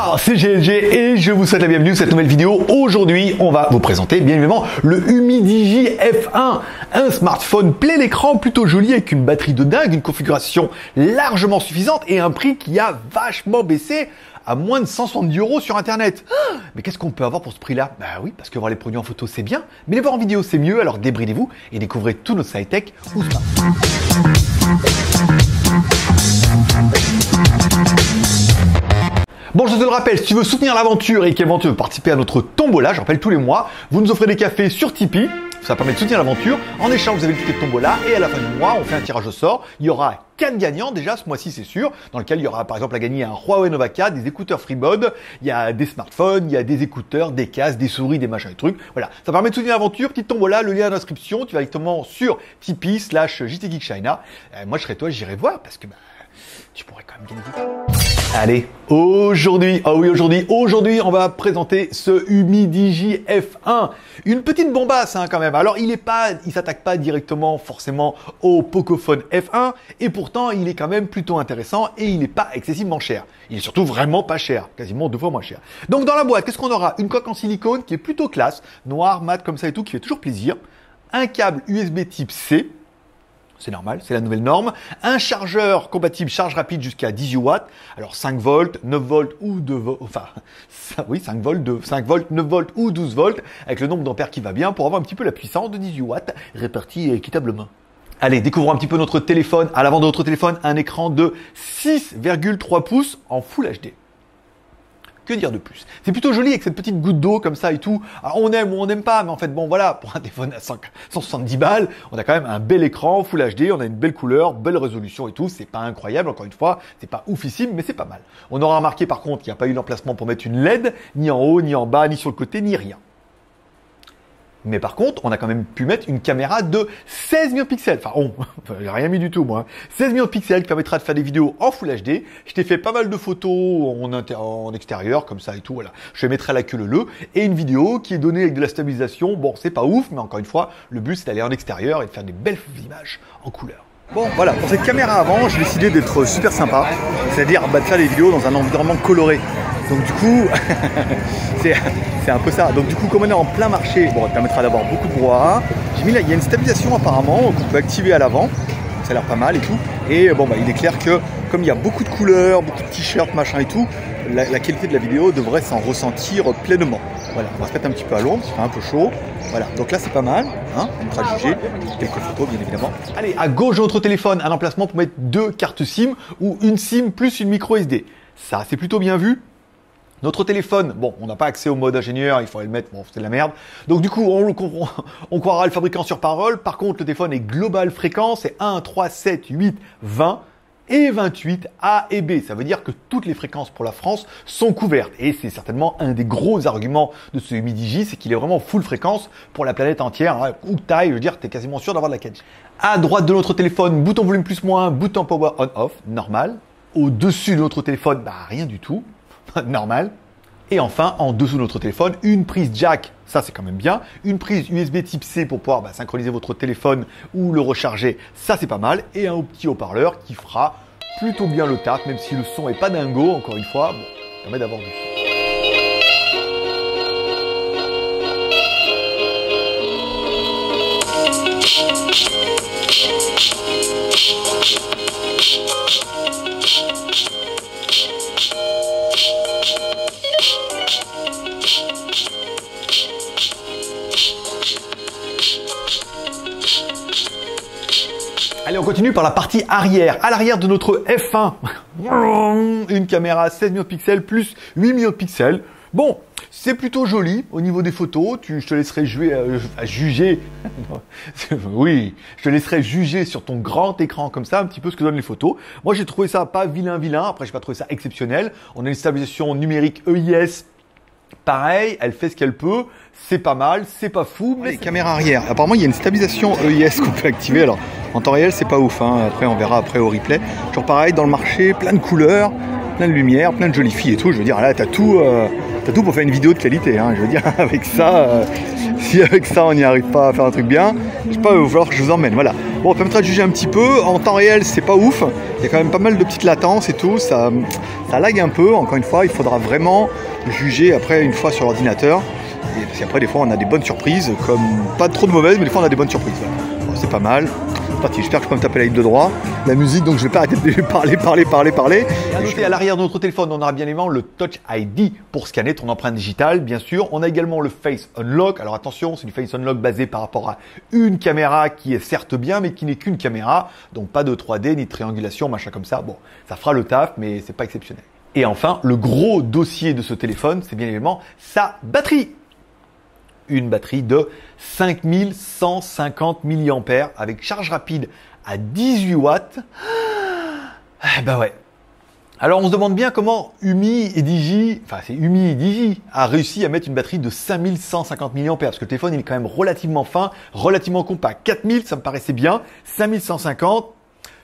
Bonsoir, c'est GLG et je vous souhaite la bienvenue dans cette nouvelle vidéo. Aujourd'hui, on va vous présenter bien évidemment le Humidigi F1, un smartphone plein écran plutôt joli avec une batterie de dingue, une configuration largement suffisante et un prix qui a vachement baissé à moins de 170 € sur internet. Mais qu'est-ce qu'on peut avoir pour ce prix-là? Bah oui, parce que voir les produits en photo c'est bien, mais les voir en vidéo c'est mieux, alors débridez-vous et découvrez tout notre sci-tech ou smart. Bon, je te le rappelle, si tu veux soutenir l'aventure et qu'éventuellement tu veux participer à notre tombola, je rappelle tous les mois, vous nous offrez des cafés sur Tipeee, ça permet de soutenir l'aventure. En échange, vous avez le ticket de tombola et à la fin du mois, on fait un tirage au sort. Il y aura 4 gagnants déjà ce mois-ci, c'est sûr, dans lequel il y aura par exemple à gagner un Huawei Nova 4, des écouteurs FreeBud, il y a des smartphones, il y a des écouteurs, des casques, des souris, des machins, des trucs. Voilà, ça permet de soutenir l'aventure. Petite tombola, le lien en description, tu vas directement sur Tipeee/JTGeekChina. Moi, je serais toi, j'irai voir parce que tu pourrais quand même gagner du temps. Allez, aujourd'hui, on va présenter ce Humidigi F1. Une petite bombasse quand même. Alors, il s'attaque pas directement forcément au Pocophone F1 et pourtant, il est quand même plutôt intéressant et il n'est pas excessivement cher. Il est surtout vraiment pas cher, quasiment 2 fois moins cher. Donc, dans la boîte, qu'est-ce qu'on aura? Une coque en silicone qui est plutôt classe, noir, mat comme ça et tout, qui fait toujours plaisir. Un câble USB type C. C'est normal, c'est la nouvelle norme. Un chargeur compatible charge rapide jusqu'à 18 watts. Alors 5 volts, 9 volts ou 2 volts, enfin, oui, 5 volts, 9 volts ou 12 volts, avec le nombre d'ampères qui va bien pour avoir un petit peu la puissance de 18 watts répartie équitablement. Allez, découvrons un petit peu notre téléphone. À l'avant de notre téléphone, un écran de 6,3 pouces en Full HD. Que dire de plus? C'est plutôt joli avec cette petite goutte d'eau comme ça et tout. Alors, on aime ou on n'aime pas, mais en fait, bon voilà, pour un téléphone à 170 balles, on a quand même un bel écran Full HD, on a une belle couleur, belle résolution et tout. C'est pas incroyable, encore une fois, c'est pas oufissime, mais c'est pas mal. On aura remarqué par contre qu'il n'y a pas eu d'emplacement pour mettre une LED, ni en haut, ni en bas, ni sur le côté, ni rien. Mais par contre, on a quand même pu mettre une caméra de 16 millions de pixels. Enfin, j'ai rien mis du tout, moi. 16 millions de pixels qui permettra de faire des vidéos en Full HD. Je t'ai fait pas mal de photos en extérieur, comme ça et tout, voilà. Je te mettrai la queue leu. Et une vidéo qui est donnée avec de la stabilisation. Bon, c'est pas ouf, mais encore une fois, le but, c'est d'aller en extérieur et de faire des belles images en couleur. Bon, voilà, pour cette caméra avant, j'ai décidé d'être super sympa. C'est-à-dire de faire des vidéos dans un environnement coloré. Donc du coup, c'est un peu ça. Donc du coup, comme on est en plein marché, bon, ça permettra d'avoir beaucoup de brouhaha. J'ai mis là, il y a une stabilisation apparemment qu'on peut activer à l'avant. Ça a l'air pas mal et tout. Et bon, il est clair que comme il y a beaucoup de couleurs, beaucoup de t-shirts, machin et tout, la qualité de la vidéo devrait s'en ressentir pleinement. Voilà, on va se mettre un petit peu à l'ombre, ça fait un peu chaud. Voilà, donc là c'est pas mal, hein, on pourra juger. Quelques photos bien évidemment. Allez, à gauche de notre téléphone, un emplacement pour mettre 2 cartes SIM ou une SIM plus une micro SD. Ça, c'est plutôt bien vu. Notre téléphone, bon, on n'a pas accès au mode ingénieur, il faudrait le mettre, bon, c'est de la merde. Donc du coup, on croira le fabricant sur parole. Par contre, le téléphone est global fréquence, c'est 1, 3, 7, 8, 20 et 28 A et B. Ça veut dire que toutes les fréquences pour la France sont couvertes. Et c'est certainement un des gros arguments de ce Humidigi, c'est qu'il est vraiment full fréquence pour la planète entière. Hein. Où que t'ailles, je veux dire, t'es quasiment sûr d'avoir de la 4G. À droite de notre téléphone, bouton volume plus moins, bouton power on off, normal. Au-dessus de notre téléphone, rien du tout. Normal. Et enfin, en dessous de notre téléphone, une prise jack, ça c'est quand même bien. Une prise USB type C pour pouvoir synchroniser votre téléphone ou le recharger, ça c'est pas mal. Et un petit haut-parleur qui fera plutôt bien le taf, même si le son est pas dingo, encore une fois, bon, ça permet d'avoir du son. Allez, on continue par la partie arrière. À l'arrière de notre F1, une caméra 16 millions de pixels plus 8 millions de pixels. Bon, c'est plutôt joli au niveau des photos. Je te laisserai juger. Oui, je te laisserai juger sur ton grand écran comme ça, un petit peu ce que donnent les photos. Moi, j'ai trouvé ça pas vilain. Après, j'ai pas trouvé ça exceptionnel. On a une stabilisation numérique EIS. Pareil, elle fait ce qu'elle peut, c'est pas mal, c'est pas fou, mais... Caméra arrière, apparemment il y a une stabilisation EIS qu'on peut activer, alors en temps réel c'est pas ouf, hein. Après on verra après au replay. Toujours pareil, dans le marché, plein de couleurs, plein de lumière, plein de jolies filles et tout. Je veux dire, là, t'as tout pour faire une vidéo de qualité. Hein. Je veux dire, avec ça, si avec ça on n'y arrive pas à faire un truc bien, je sais pas, il va falloir que je vous emmène. Voilà. Bon, ça permettra de juger un petit peu. En temps réel, c'est pas ouf. Il y a quand même pas mal de petites latences et tout. Ça lag un peu. Encore une fois, il faudra vraiment juger après une fois sur l'ordinateur. Parce qu'après, des fois, on a des bonnes surprises, comme pas trop de mauvaises, mais des fois, on a des bonnes surprises. Voilà. Bon, c'est pas mal. J'espère que je peux me taper la ligne de droit. La musique, donc je vais pas arrêter de parler. Et à noter, à l'arrière de notre téléphone, on aura bien évidemment le Touch ID pour scanner ton empreinte digitale, bien sûr. On a également le Face Unlock. Alors attention, c'est du Face Unlock basé par rapport à une caméra qui est certes bien, mais qui n'est qu'une caméra. Donc pas de 3D ni de triangulation, machin comme ça. Bon, ça fera le taf, mais c'est pas exceptionnel. Et enfin, le gros dossier de ce téléphone, c'est bien évidemment sa batterie. Une batterie de 5150 mAh avec charge rapide à 18 watts. Ben ouais. Alors on se demande bien comment Umi et Digi a réussi à mettre une batterie de 5150 mAh parce que le téléphone il est quand même relativement fin, relativement compact. 4000 ça me paraissait bien, 5150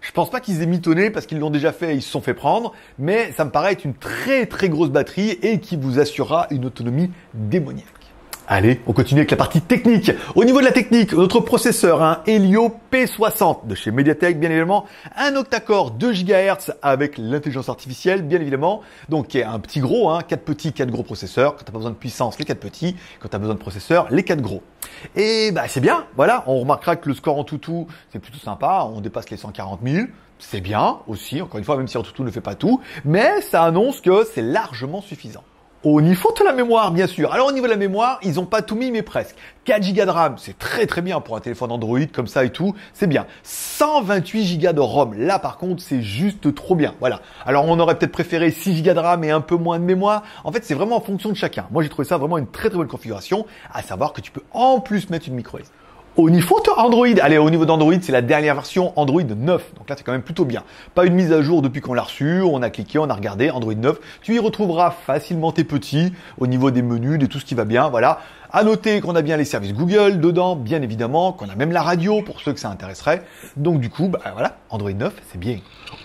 je pense pas qu'ils aient mitonné parce qu'ils l'ont déjà fait et ils se sont fait prendre, mais ça me paraît être une très très grosse batterie et qui vous assurera une autonomie démoniaque. Allez, on continue avec la partie technique. Au niveau de la technique, notre processeur, un Helio P60 de chez MediaTek, bien évidemment. Un octa-core 2 GHz avec l'intelligence artificielle, bien évidemment. Donc, qui est un petit gros, 4 petits, 4 gros processeurs. Quand tu as besoin de puissance, les 4 petits. Quand tu as besoin de processeur, les 4 gros. Et bah c'est bien, voilà. On remarquera que le score en tout, c'est plutôt sympa. On dépasse les 140 000. C'est bien aussi, encore une fois, même si en tout ne fait pas tout. Mais ça annonce que c'est largement suffisant. Au niveau de la mémoire, bien sûr. Alors au niveau de la mémoire, ils n'ont pas tout mis, mais presque. 4 Go de RAM, c'est très très bien pour un téléphone Android comme ça et tout, c'est bien. 128 Go de ROM, là par contre, c'est juste trop bien. Voilà. Alors on aurait peut-être préféré 6 Go de RAM et un peu moins de mémoire. En fait, c'est vraiment en fonction de chacun. Moi, j'ai trouvé ça vraiment une très très bonne configuration, à savoir que tu peux en plus mettre une micro SD. Au niveau de Android, allez, au niveau d'Android, c'est la dernière version Android 9. Donc là, c'est quand même plutôt bien. Pas une mise à jour depuis qu'on l'a reçu. On a cliqué, on a regardé Android 9. Tu y retrouveras facilement tes petits au niveau des menus, de tout ce qui va bien. Voilà. À noter qu'on a bien les services Google dedans, bien évidemment, qu'on a même la radio pour ceux que ça intéresserait. Donc du coup, bah voilà, Android 9, c'est bien.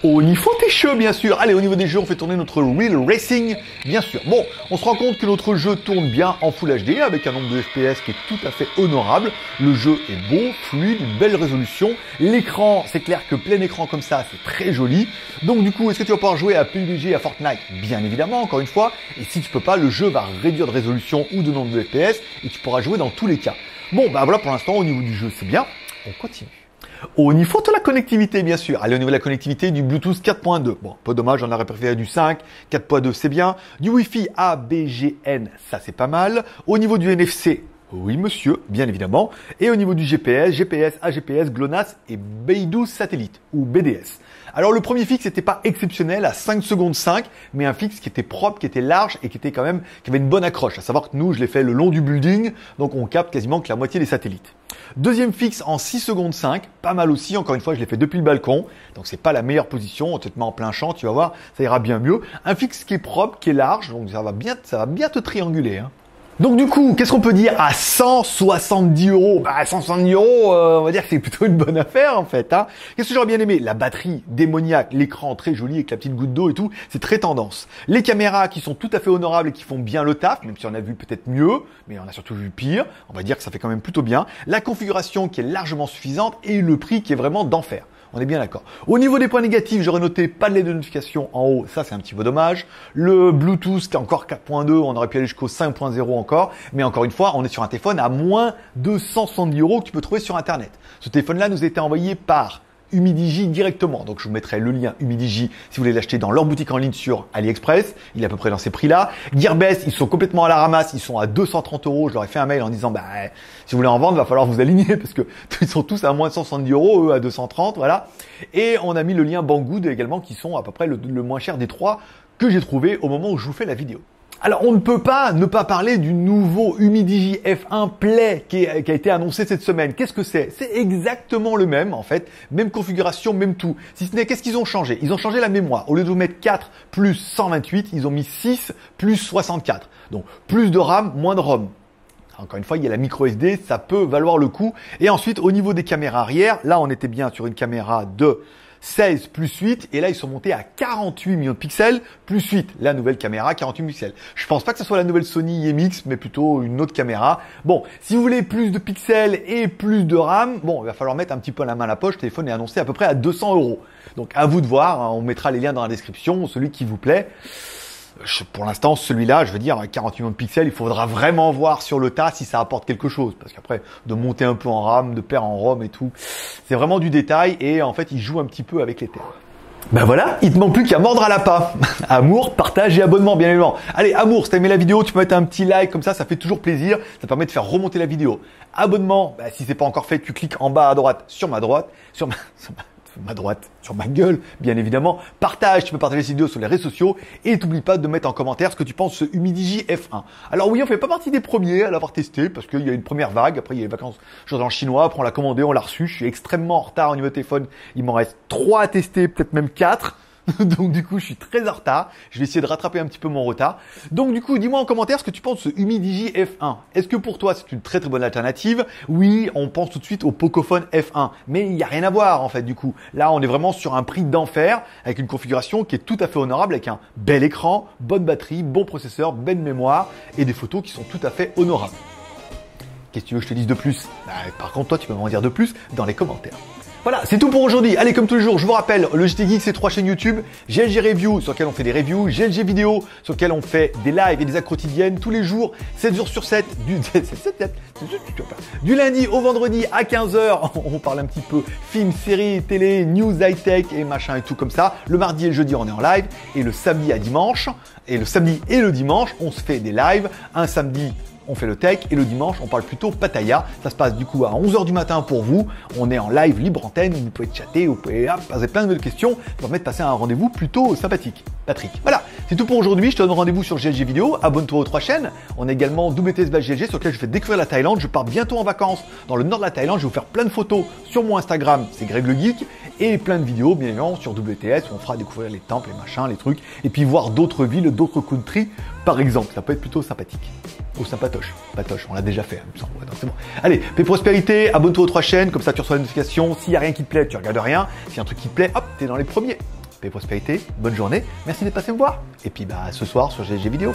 Au niveau des jeux, bien sûr. Allez, au niveau des jeux, on fait tourner notre Real Racing, bien sûr. Bon, on se rend compte que notre jeu tourne bien en Full HD, avec un nombre de FPS qui est tout à fait honorable. Le jeu est beau, fluide, une belle résolution. L'écran, c'est clair que plein écran comme ça, c'est très joli. Donc du coup, est-ce que tu vas pouvoir jouer à PUBG, à Fortnite? Bien évidemment, encore une fois. Et si tu peux pas, le jeu va réduire de résolution ou de nombre de FPS et tu pourras jouer dans tous les cas. Bon, bah voilà, pour l'instant, au niveau du jeu, c'est bien. On continue. Au niveau de la connectivité, bien sûr. Allez, au niveau de la connectivité, du Bluetooth 4.2. Bon, pas dommage, on aurait préféré du 5. 4.2, c'est bien. Du Wi-Fi ABGN, ça c'est pas mal. Au niveau du NFC, oui monsieur, bien évidemment. Et au niveau du GPS, AGPS, GLONASS et Beidou Satellite, ou BDS. Alors le premier fixe n'était pas exceptionnel à 5 secondes 5, mais un fixe qui était propre, qui était large et qui était quand même, qui avait une bonne accroche. À savoir que nous, je l'ai fait le long du building, donc on capte quasiment que la moitié des satellites. Deuxième fixe en 6 secondes 5, pas mal aussi. Encore une fois, je l'ai fait depuis le balcon, donc c'est pas la meilleure position. On te met en plein champ, tu vas voir, ça ira bien mieux. Un fixe qui est propre, qui est large, donc ça va bien te trianguler, hein. Donc du coup, qu'est-ce qu'on peut dire à 170 €? Bah 170 €, on va dire que c'est plutôt une bonne affaire en fait. Hein. Qu'est-ce que j'aurais bien aimé? La batterie démoniaque, l'écran très joli avec la petite goutte d'eau et tout, c'est très tendance. Les caméras qui sont tout à fait honorables et qui font bien le taf, même si on a vu peut-être mieux, mais on a surtout vu pire. On va dire que ça fait quand même plutôt bien. La configuration qui est largement suffisante et le prix qui est vraiment d'enfer. On est bien d'accord. Au niveau des points négatifs, j'aurais noté pas de LED de notification en haut, ça c'est un petit peu dommage. Le Bluetooth qui est encore 4.2, on aurait pu aller jusqu'au 5.0 encore, mais encore une fois, on est sur un téléphone à moins de 170 € que tu peux trouver sur internet. Ce téléphone-là nous a été envoyé par Umidigi directement. Donc je vous mettrai le lien Umidigi si vous voulez l'acheter dans leur boutique en ligne sur AliExpress. Il est à peu près dans ces prix-là. Gearbest, ils sont complètement à la ramasse. Ils sont à 230 €. Je leur ai fait un mail en disant, bah, si vous voulez en vendre, va falloir vous aligner parce que ils sont tous à moins de 170 €, eux à 230, voilà. Et on a mis le lien Banggood également qui sont à peu près le moins cher des trois que j'ai trouvé au moment où je vous fais la vidéo. Alors, on ne peut pas ne pas parler du nouveau Umidigi F1 Play qui a été annoncé cette semaine. Qu'est-ce que c'est? C'est exactement le même, en fait. Même configuration, même tout. Si ce n'est, qu'est-ce qu'ils ont changé? Ils ont changé la mémoire. Au lieu de vous mettre 4 plus 128, ils ont mis 6 plus 64. Donc, plus de RAM, moins de ROM. Encore une fois, il y a la micro SD, ça peut valoir le coup. Et ensuite, au niveau des caméras arrière, là, on était bien sur une caméra de 16 plus 8, et là ils sont montés à 48 millions de pixels, plus 8, la nouvelle caméra 48 pixels. Je pense pas que ce soit la nouvelle Sony IMX, mais plutôt une autre caméra. Bon, si vous voulez plus de pixels et plus de RAM, bon, il va falloir mettre un petit peu la main à la poche, le téléphone est annoncé à peu près à 200 €. Donc à vous de voir, hein, on mettra les liens dans la description, celui qui vous plaît. Pour l'instant, celui-là, je veux dire, 48 millions de pixels, il faudra vraiment voir sur le tas si ça apporte quelque chose. Parce qu'après, de monter un peu en RAM, de perdre en ROM et tout, c'est vraiment du détail et en fait, il joue un petit peu avec les termes. Ben voilà, il te manque plus qu'à mordre à l'appât. Amour, partage et abonnement, bien évidemment. Allez, amour, si t'as aimé la vidéo, tu peux mettre un petit like, comme ça fait toujours plaisir. Ça permet de faire remonter la vidéo. Abonnement, ben, si c'est pas encore fait, tu cliques en bas à droite, sur ma droite, sur ma gueule, bien évidemment. Partage, tu peux partager cette vidéo sur les réseaux sociaux et t'oublie pas de mettre en commentaire ce que tu penses de ce Humidigi F1. Alors oui, on fait pas partie des premiers à l'avoir testé parce qu'il y a une première vague, après il y a les vacances en chinois, après on l'a commandé, on l'a reçu, je suis extrêmement en retard au niveau téléphone, il m'en reste 3 à tester, peut-être même 4. Donc du coup, je suis très en retard. Je vais essayer de rattraper un petit peu mon retard. Donc du coup, dis-moi en commentaire ce que tu penses de ce Humidigi F1. Est-ce que pour toi, c'est une très très bonne alternative? Oui, on pense tout de suite au Pocophone F1. Mais il n'y a rien à voir en fait du coup. Là, on est vraiment sur un prix d'enfer avec une configuration qui est tout à fait honorable avec un bel écran, bonne batterie, bon processeur, belle mémoire et des photos qui sont tout à fait honorables. Qu'est-ce que tu veux que je te dise de plus? Par contre, toi, tu peux m'en dire de plus dans les commentaires. Voilà, c'est tout pour aujourd'hui. Allez, comme tous les jours, je vous rappelle, le JT Geek, c'est 3 chaînes YouTube. GLG Review, sur lequel on fait des reviews. GLG Vidéo, sur lequel on fait des lives et des actes quotidiennes tous les jours, 7 jours sur 7, du lundi au vendredi à 15h. On parle un petit peu films, séries, télé, news, high-tech et machin et tout comme ça. Le mardi et le jeudi, on est en live. Et le samedi à dimanche, et le samedi et le dimanche, on se fait des lives. Un samedi, on fait le tech et le dimanche, on parle plutôt Pattaya. Ça se passe du coup à 11h du matin pour vous. On est en live libre antenne, vous pouvez chatter, vous pouvez poser plein de questions. Ça va permettre de passer un rendez-vous plutôt sympathique. Patrick. Voilà, c'est tout pour aujourd'hui. Je te donne rendez-vous sur GLG Vidéo. Abonne-toi aux 3 chaînes. On a également WTS/GLG sur lequel je vais découvrir la Thaïlande. Je pars bientôt en vacances dans le nord de la Thaïlande. Je vais vous faire plein de photos sur mon Instagram, c'est Greg le Geek, et plein de vidéos bien évidemment sur WTS où on fera découvrir les temples, les machins, les trucs, et puis voir d'autres villes, d'autres countries par exemple. Ça peut être plutôt sympathique. Ou sympatoche. Patoche, on l'a déjà fait, il me semble. Ouais, donc c'est bon. Allez, paix prospérité, abonne-toi aux 3 chaînes, comme ça tu reçois la notification. S'il n'y a rien qui te plaît, tu regardes rien. S'il y a un truc qui te plaît, hop, t'es dans les premiers. Paix prospérité, bonne journée, merci d'être passé me voir. Et puis bah ce soir sur GLG Vidéo.